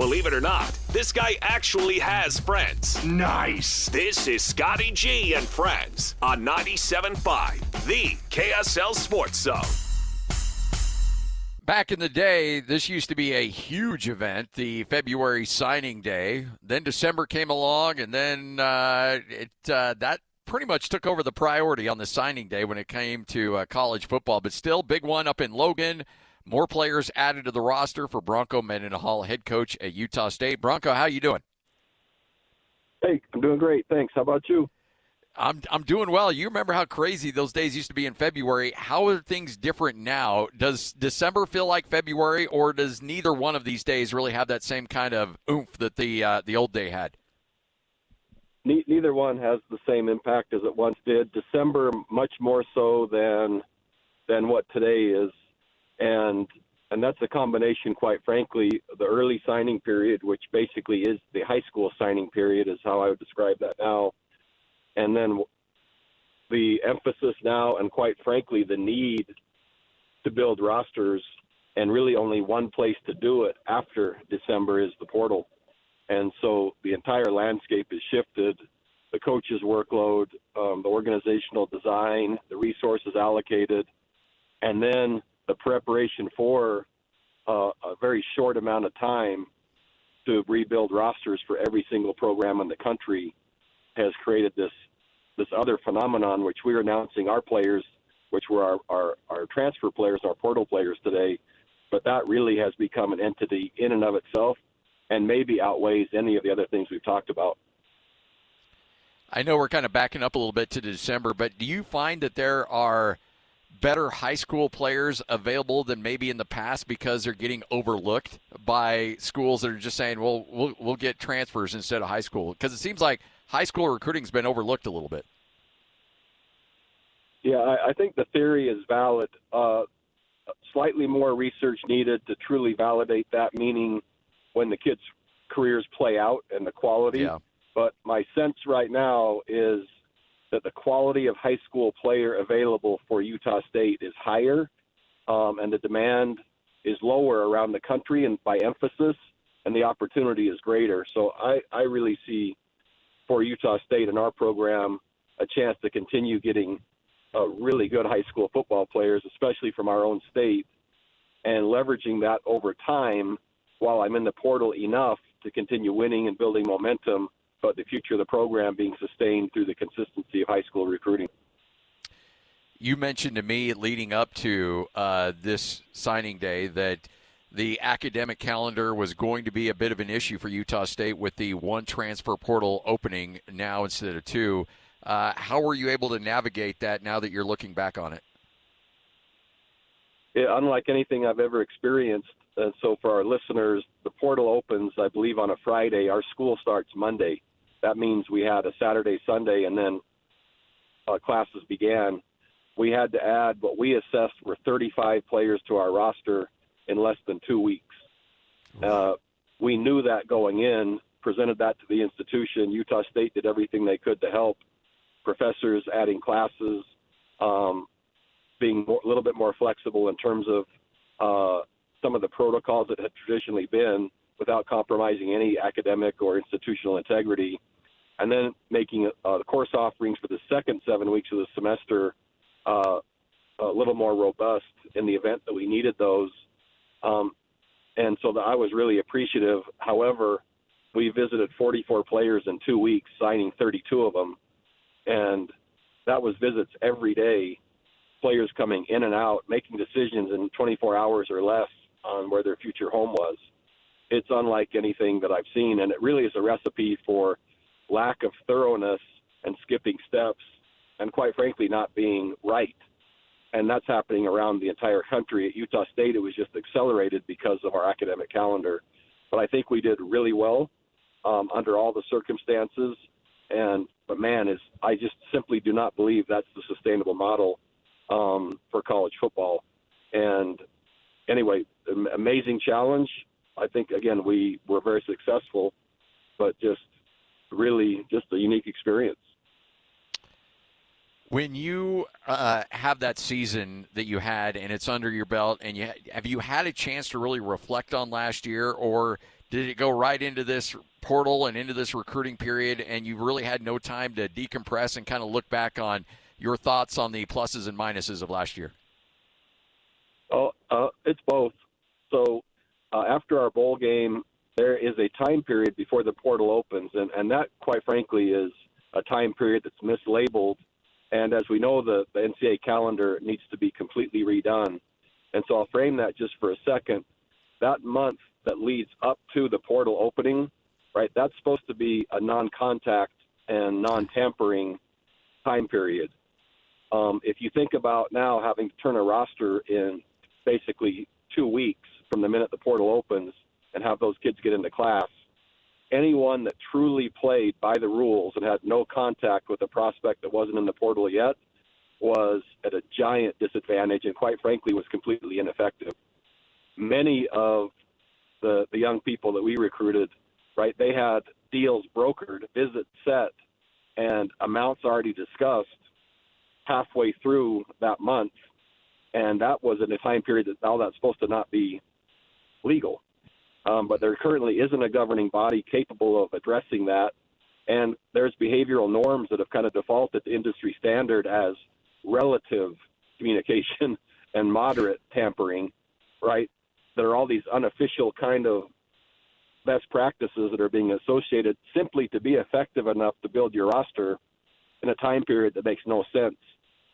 Believe it or not, this guy actually has friends. Nice. This is Scotty G and Friends on 97.5, the KSL Sports Zone. Back in the day, this used to be a huge event, the February signing day. Then December came along, and then that pretty much took over the priority on the signing day when it came to college football. But still, big one up in Logan. More players added to the roster for Bronco Mendenhall, head coach at Utah State. Bronco, how you doing? Hey, I'm doing great. Thanks. How about you? I'm doing well. You remember how crazy those days used to be in February. How are things different now? Does December feel like February, or does neither one of these days really have that same kind of oomph that the old day had? Neither one has the same impact as it once did. December much more so than what today is. And that's a combination, quite frankly, the early signing period, which basically is the high school signing period, is how I would describe that now. And then the emphasis now, and quite frankly, the need to build rosters, and really only one place to do it after December is the portal. And so the entire landscape is shifted. The coach's workload, the organizational design, the resources allocated, and then the preparation for a very short amount of time to rebuild rosters for every single program in the country has created this other phenomenon, which we're announcing our players, which were our transfer players, our portal players today. But that really has become an entity in and of itself, and maybe outweighs any of the other things we've talked about. I know we're kind of backing up a little bit to December, but do you find that there are better high school players available than maybe in the past because they're getting overlooked by schools that are just saying, well, we'll get transfers instead of high school? Because it seems like high school recruiting's been overlooked a little bit. Yeah, I think the theory is valid. Slightly more research needed to truly validate that, meaning when the kids' careers play out and the quality. Yeah. But my sense right now is that the quality of high school player available for Utah State is higher, and the demand is lower around the country and by emphasis, and the opportunity is greater. So I really see for Utah State and our program a chance to continue getting really good high school football players, especially from our own state, and leveraging that over time while I'm in the portal enough to continue winning and building momentum, but the future of the program being sustained through the consistency of high school recruiting. You mentioned to me leading up to this signing day that the academic calendar was going to be a bit of an issue for Utah State with the one transfer portal opening now instead of two. How were you able to navigate that now that you're looking back on it? Yeah, unlike anything I've ever experienced. And so for our listeners, the portal opens, I believe, on a Friday. Our school starts Monday. That means we had a Saturday, Sunday, and then classes began. We had to add what we assessed were 35 players to our roster in less than 2 weeks. We knew that going in, presented that to the institution. Utah State did everything they could to help. Professors adding classes, being a little bit more flexible in terms of some of the protocols that had traditionally been without compromising any academic or institutional integrity, and then making the course offerings for the second 7 weeks of the semester a little more robust in the event that we needed those. And so I was really appreciative. However, we visited 44 players in 2 weeks, signing 32 of them. And that was visits every day, players coming in and out, making decisions in 24 hours or less on where their future home was. It's unlike anything that I've seen, and it really is a recipe for lack of thoroughness and skipping steps and, quite frankly, not being right. And that's happening around the entire country. At Utah State, it was just accelerated because of our academic calendar. But I think we did really well under all the circumstances. But man, I just simply do not believe that's the sustainable model for college football. And anyway, amazing challenge. I think, again, we were very successful, but just really just a unique experience. When you have that season that you had and it's under your belt, and have you had a chance to really reflect on last year, or Did it go right into this portal and into this recruiting period, and you really had no time to decompress and kind of look back on your thoughts on the pluses and minuses of last year? Oh, it's both. So after our bowl game, there is a time period before the portal opens, and that, quite frankly, is a time period that's mislabeled. And as we know, the NCAA calendar needs to be completely redone. And so I'll frame that just for a second. That month that leads up to the portal opening, right, that's supposed to be a non-contact and non-tampering time period. If you think about now having to turn a roster in basically 2 weeks from the minute the portal opens and have those kids get into class, anyone that truly played by the rules and had no contact with a prospect that wasn't in the portal yet was at a giant disadvantage and, quite frankly, was completely ineffective. Many of the young people that we recruited, right, they had deals brokered, visits set, and amounts already discussed halfway through that month. And that was in a time period that all that's supposed to not be legal. But there currently isn't a governing body capable of addressing that. And there's behavioral norms that have kind of defaulted to industry standard as relative communication and moderate tampering, right? There are all these unofficial kind of best practices that are being associated simply to be effective enough to build your roster in a time period that makes no sense.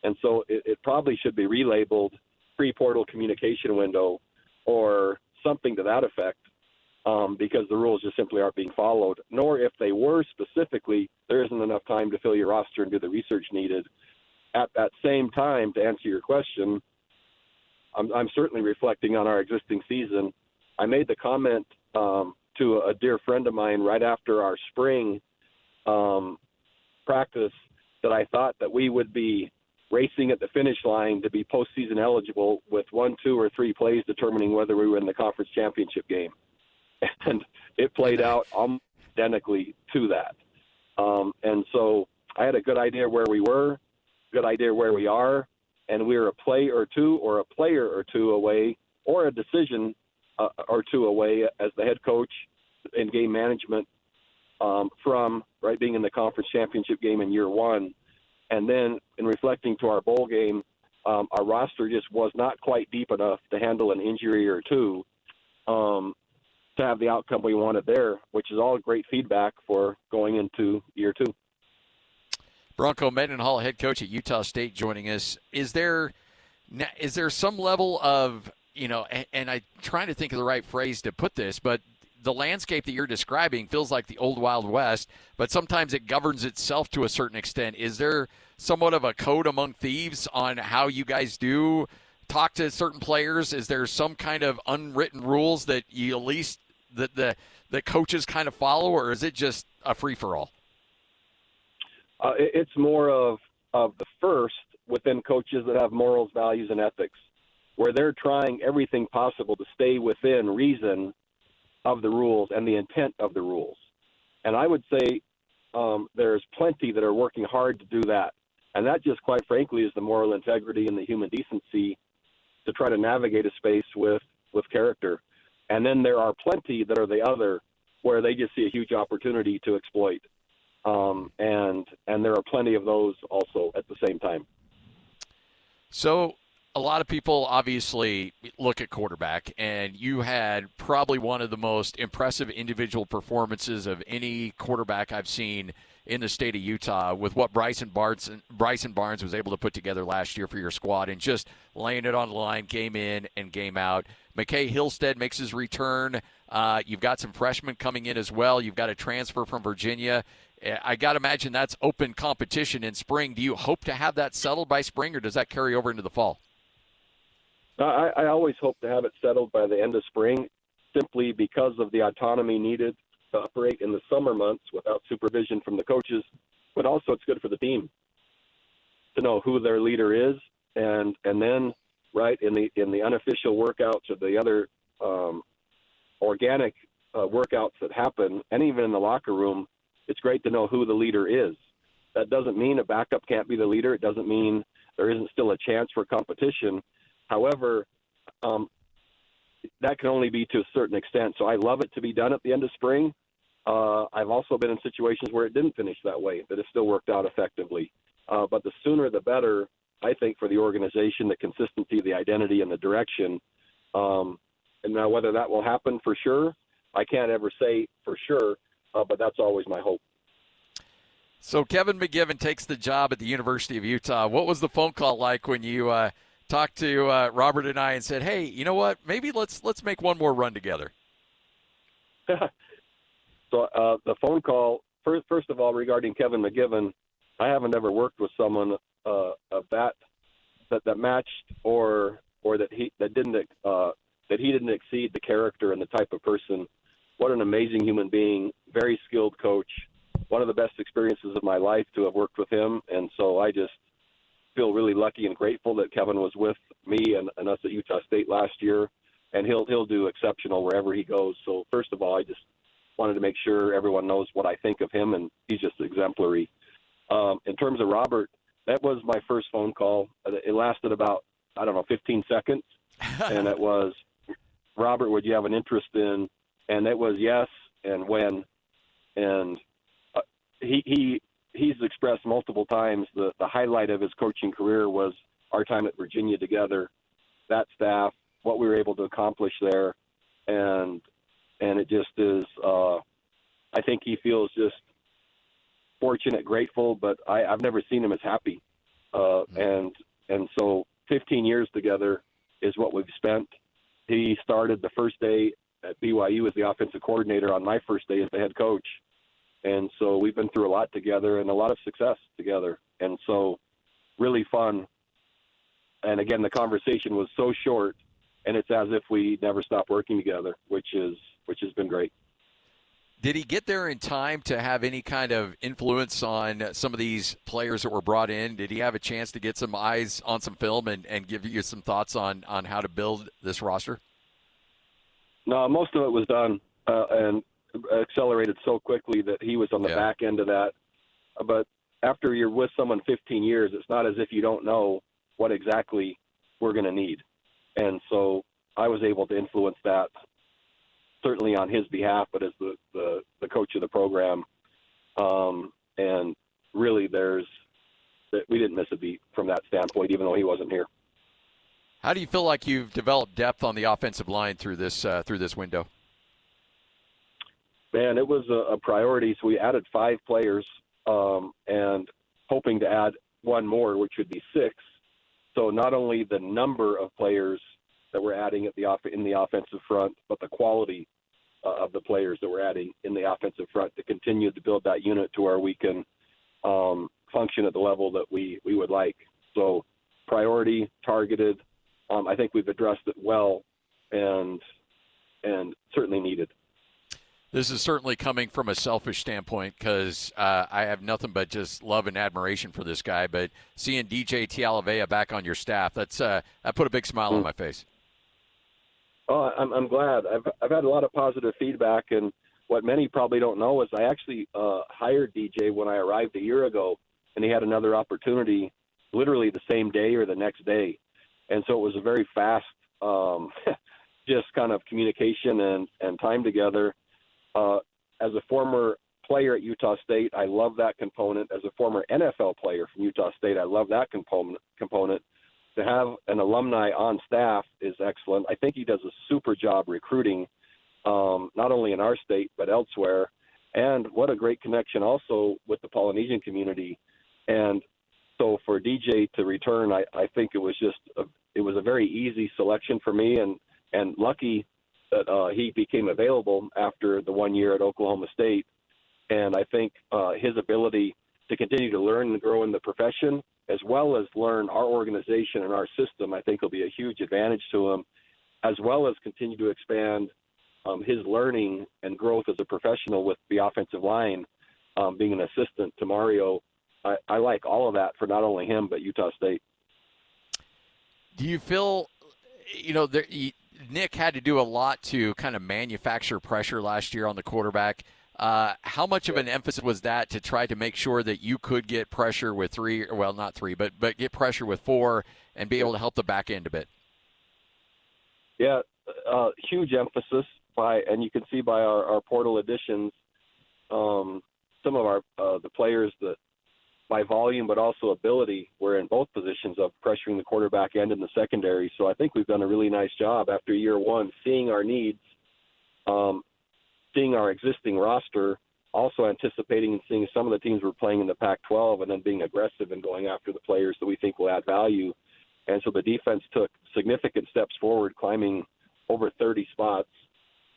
And so it probably should be relabeled pre-portal communication window or something to that effect, because the rules just simply aren't being followed. Nor, if they were specifically, there isn't enough time to fill your roster and do the research needed. At that same time, to answer your question, I'm certainly reflecting on our existing season. I made the comment to a dear friend of mine right after our spring practice that I thought that we would be racing at the finish line to be postseason eligible with 1, 2, or 3 plays determining whether we were in the conference championship game. And it played out almost identically to that. And so I had a good idea where we were, good idea where we are, and we were a play or two or a player or two away or a decision or two away as the head coach in game management from right being in the conference championship game in year one. And then in reflecting to our bowl game, our roster just was not quite deep enough to handle an injury or two to have the outcome we wanted there, which is all great feedback for going into year two. Bronco Mendenhall, head coach at Utah State, joining us. Is there some level of, and I'm trying to think of the right phrase to put this, but the landscape that you're describing feels like the old Wild West, but sometimes it governs itself to a certain extent. Is there somewhat of a code among thieves on how you guys do talk to certain players? Is there some kind of unwritten rules that you at least the coaches kind of follow, or is it just a free-for-all? It's more of the first within coaches that have morals, values, and ethics, where they're trying everything possible to stay within reason of the rules and the intent of the rules. And I would say there's plenty that are working hard to do that. And that just, quite frankly, is the moral integrity and the human decency to try to navigate a space with character. And then there are plenty that are the other, where they just see a huge opportunity to exploit. And there are plenty of those also at the same time. So a lot of people obviously look at quarterback, and you had probably one of the most impressive individual performances of any quarterback I've seen in the state of Utah with what Bryson Barnes was able to put together last year for your squad and just laying it on the line game in and game out. McKay Hillstead makes his return. You've got some freshmen coming in as well. You've got a transfer from Virginia. I got to imagine that's open competition in spring. Do you hope to have that settled by spring, or does that carry over into the fall? I always hope to have it settled by the end of spring, simply because of the autonomy needed to operate in the summer months without supervision from the coaches. But also it's good for the team to know who their leader is, and then right in the unofficial workouts or the other organic workouts that happen, and even in the locker room, it's great to know who the leader is. That doesn't mean a backup can't be the leader. It doesn't mean there isn't still a chance for competition. However, that can only be to a certain extent. So I love it to be done at the end of spring. I've also been in situations where it didn't finish that way, but it still worked out effectively. But the sooner the better, I think, for the organization, the consistency, the identity, and the direction. And now whether that will happen for sure, I can't ever say for sure, but that's always my hope. So Kevin McGivern takes the job at the University of Utah. What was the phone call like when you talked to Robert and I and said, hey, you know what, maybe let's make one more run together? So the phone call, first of all, regarding Kevin McGivern, I haven't ever worked with someone of that matched or that he didn't exceed the character and the type of person. What an amazing human being, very skilled coach, one of the best experiences of my life to have worked with him. And so I just feel really lucky and grateful that Kevin was with me and us at Utah State last year, and he'll do exceptional wherever he goes. So first of all, I just wanted to make sure everyone knows what I think of him, and he's just exemplary. In terms of Robert, that was my first phone call. It lasted about, 15 seconds. And it was, Robert, would you have an interest in? And it was yes, and when. And he's expressed multiple times the highlight of his coaching career was our time at Virginia together, that staff, what we were able to accomplish there. And it just is, I think he feels just fortunate, grateful, but I've never seen him as happy. And so 15 years together is what we've spent. He started the first day at BYU as the offensive coordinator on my first day as the head coach. And so we've been through a lot together and a lot of success together. And so really fun. And again, the conversation was so short, and it's as if we never stopped working together, which has been great. Did he get there in time to have any kind of influence on some of these players that were brought in? Did he have a chance to get some eyes on some film and give you some thoughts on how to build this roster? No, most of it was done and accelerated so quickly that he was on the back end of that. But after you're with someone 15 years, it's not as if you don't know what exactly we're going to need. And so I was able to influence that, certainly on his behalf, but as the coach of the program. And really we didn't miss a beat from that standpoint, even though he wasn't here. How do you feel like you've developed depth on the offensive line through this window? Man, it was a priority. So we added 5 players and hoping to add one more, which would be 6. So not only the number of players that we're adding in the offensive front, but the quality of the players that we're adding in the offensive front to continue to build that unit to where we can function at the level that we would like. So priority, targeted. I think we've addressed it well and certainly needed. This is certainly coming from a selfish standpoint because I have nothing but just love and admiration for this guy. But seeing DJ Tialavea back on your staff, that put a big smile on my face. Oh, I'm glad. I've had a lot of positive feedback, and what many probably don't know is I actually hired DJ when I arrived a year ago, and he had another opportunity literally the same day or the next day. And so it was a very fast just kind of communication and time together. As a former player at Utah State, I love that component. As a former NFL player from Utah State, I love that component. To have an alumni on staff is excellent. I think he does a super job recruiting, not only in our state but elsewhere. And what a great connection also with the Polynesian community. And so for DJ to return, I think it was a very easy selection for me and lucky that he became available after the 1 year at Oklahoma State. And I think his ability to continue to learn and grow in the profession, as well as learn our organization and our system, I think will be a huge advantage to him, as well as continue to expand his learning and growth as a professional with the offensive line, being an assistant to Mario. I like all of that for not only him, but Utah State. Do you feel, Nick had to do a lot to kind of manufacture pressure last year on the quarterback. How much of an emphasis was that to try to make sure that you could get pressure with 3, well, not 3, but get pressure with 4 and be able to help the back end a bit? Yeah, huge emphasis and you can see by our portal additions, some of our the players that by volume but also ability were in both positions of pressuring the quarterback and in the secondary. So I think we've done a really nice job after year one, seeing our needs, seeing our existing roster, also anticipating and seeing some of the teams we're playing in the Pac-12 and then being aggressive and going after the players that we think will add value. And so the defense took significant steps forward, climbing over 30 spots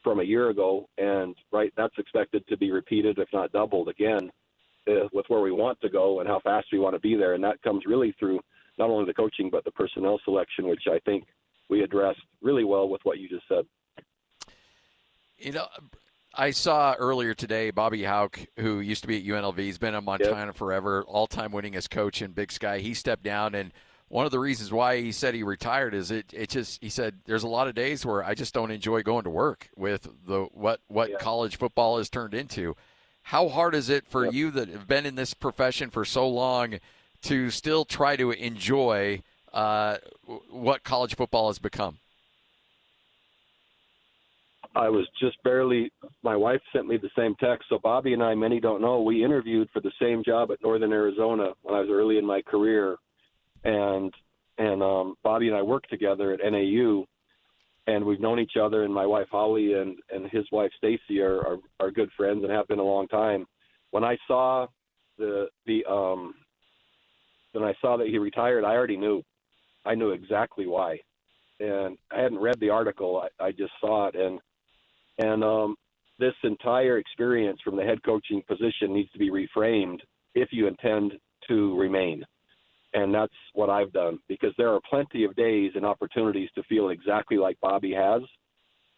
from a year ago. And, that's expected to be repeated, if not doubled again, with where we want to go and how fast we want to be there. And that comes really through not only the coaching but the personnel selection, which I think we addressed really well with what you just said. I saw earlier today Bobby Houck, who used to be at UNLV, he's been in Montana forever, all-time winningest coach in Big Sky. He stepped down, and one of the reasons why he said he retired is he said there's a lot of days where I just don't enjoy going to work with what college football has turned into. How hard is it for you that have been in this profession for so long to still try to enjoy what college football has become? I was just my wife sent me the same text. So Bobby and I, many don't know, we interviewed for the same job at Northern Arizona when I was early in my career. And Bobby and I worked together at NAU, and we've known each other, and my wife Holly and his wife Stacy are good friends and have been a long time. When I saw when I saw that he retired, I already knew. I knew exactly why. And I hadn't read the article. I just saw it. And this entire experience from the head coaching position needs to be reframed if you intend to remain. And that's what I've done, because there are plenty of days and opportunities to feel exactly like Bobby has.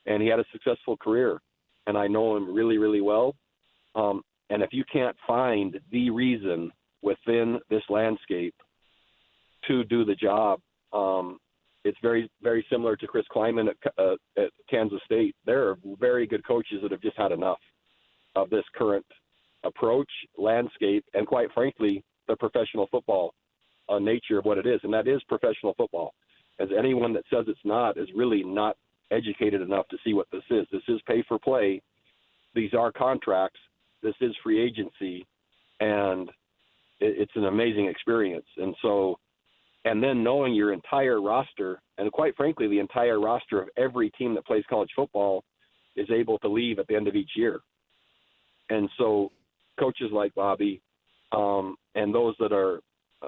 And he had a successful career, and I know him really, really well. And if you can't find the reason within this landscape to do the job, it's very, very similar to Chris Kleiman at Kansas State. There are very good coaches that have just had enough of this current approach, landscape, and quite frankly, the professional football nature of what it is. And that is professional football. As anyone that says it's not is really not educated enough to see what this is. This is pay for play. These are contracts. This is free agency. And it's an amazing experience. And then knowing your entire roster, and quite frankly, the entire roster of every team that plays college football is able to leave at the end of each year. And so coaches like Bobby and those that are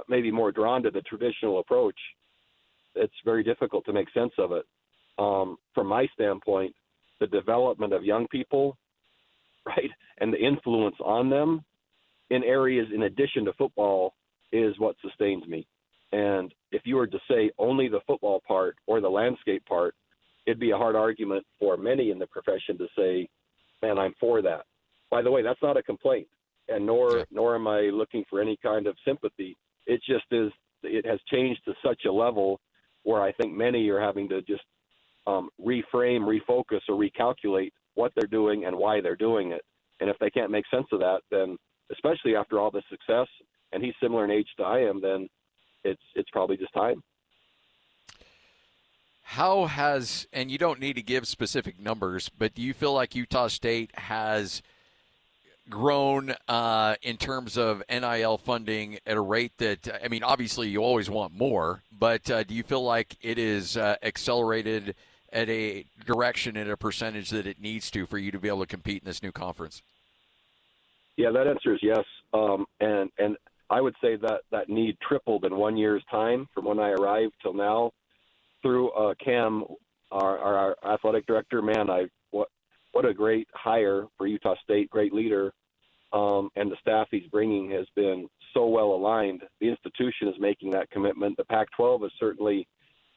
maybe more drawn to the traditional approach, it's very difficult to make sense of it. From my standpoint, the development of young people, and the influence on them in areas in addition to football is what sustains me. And if you were to say only the football part or the landscape part, it'd be a hard argument for many in the profession to say, man, I'm for that. By the way, that's not a complaint, and nor am I looking for any kind of sympathy. It just is, it has changed to such a level where I think many are having to just reframe, refocus, or recalculate what they're doing and why they're doing it. And if they can't make sense of that, then especially after all the success, and he's similar in age to I am, then it's probably just time. How has, and you don't need to give specific numbers, but do you feel like Utah State has grown in terms of NIL funding at a rate that, I mean, obviously you always want more, but do you feel like it is accelerated at a direction and a percentage that it needs to for you to be able to compete in this new conference? Yeah, that answer is yes. And I would say that need tripled in 1 year's time from when I arrived till now through Cam, our athletic director. Man, what a great hire for Utah State, great leader. And the staff he's bringing has been so well aligned. The institution is making that commitment. The Pac-12 is certainly,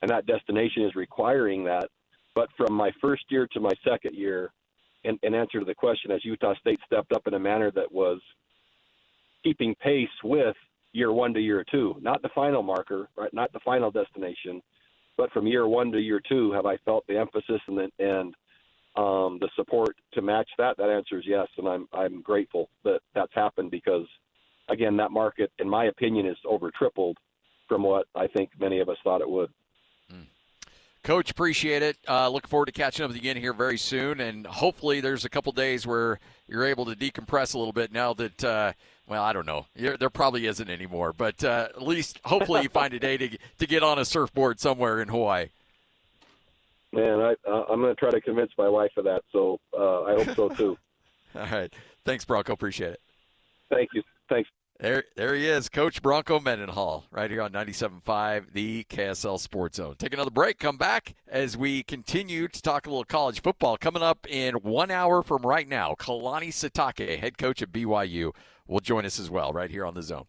and that destination is requiring that. But from my first year to my second year, in answer to the question, as Utah State stepped up in a manner that was keeping pace with year one to year two, not the final marker, right? Not the final destination, but from year one to year two, have I felt the emphasis and the support to match that? That answer is yes, and I'm grateful that that's happened because, again, that market, in my opinion, is over tripled from what I think many of us thought it would. Coach, appreciate it. Look forward to catching up with you again here very soon, and hopefully there's a couple days where you're able to decompress a little bit now that, well, I don't know. There probably isn't anymore, but at least hopefully you find a day to get on a surfboard somewhere in Hawaii. Man, I'm going to try to convince my wife of that, so I hope so too. All right. Thanks, Bronco. Appreciate it. Thank you. Thanks. There he is, Coach Bronco Mendenhall, right here on 97.5, the KSL Sports Zone. Take another break, come back as we continue to talk a little college football. Coming up in 1 hour from right now, Kalani Sitake, head coach at BYU, will join us as well right here on The Zone.